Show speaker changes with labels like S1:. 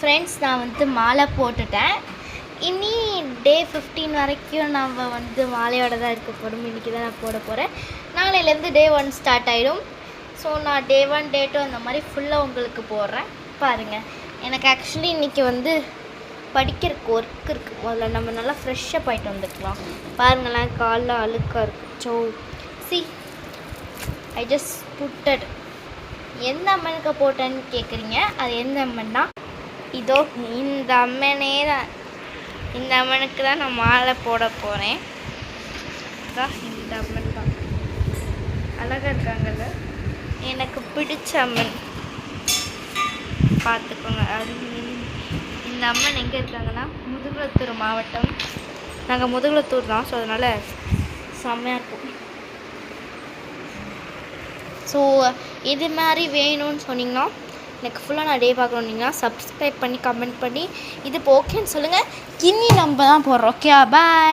S1: Friends, நான் வந்து மாலை போட்டுட்டேன். இனி டே 15 வரைக்கும் நம்ம வந்து மாலையோட தான் இருக்க போகிறோம். இன்றைக்கி தான் நான் போட போகிறேன். நாளையிலேருந்து டே 1 ஸ்டார்ட் ஆகிடும். ஸோ நான் டே 1 டே 2 அந்த மாதிரி ஃபுல்லாக உங்களுக்கு போடுறேன் பாருங்கள். எனக்கு ஆக்சுவலி இன்றைக்கி வந்து படிக்கிறதுக்கு ஒர்க் இருக்குது. முதல்ல நம்ம நல்லா ஃப்ரெஷ்ஷாக போயிட்டு வந்துக்கலாம். பாருங்களேன், காலில் அழுக்காக இருக்குது. So I just put it. எந்த அம்மனுக்கு போட்டேன்னு கேட்குறீங்க. அது எந்த அம்மன்னா, இதோ இந்த அம்மனே தான். இந்த அம்மனுக்கு தான் நான் மாலை போட போகிறேன். இந்த அம்மன் தான் அழகாக இருக்காங்கல்ல, எனக்கு பிடிச்ச அம்மன். பார்த்துக்கோங்க. அது இந்த அம்மன் எங்கே இருக்காங்கன்னா, முதுகுளத்தூர் மாவட்டம். நாங்கள் முதுகுளத்தூர் தான். ஸோ அதனால் செம்மையாக இருக்கும். ஸோ இது மாதிரி வேணும்னு சொன்னிங்கன்னா, எனக்கு ஃபுல்லாக நான் டே பார்க்கணுன்னீங்கன்னா சப்ஸ்கிரைப் பண்ணி கமெண்ட் பண்ணி இது இப்போ ஓகேன்னு சொல்லுங்கள். இனி நம்ம தான் போடுறோம். ஓகே, பாய்.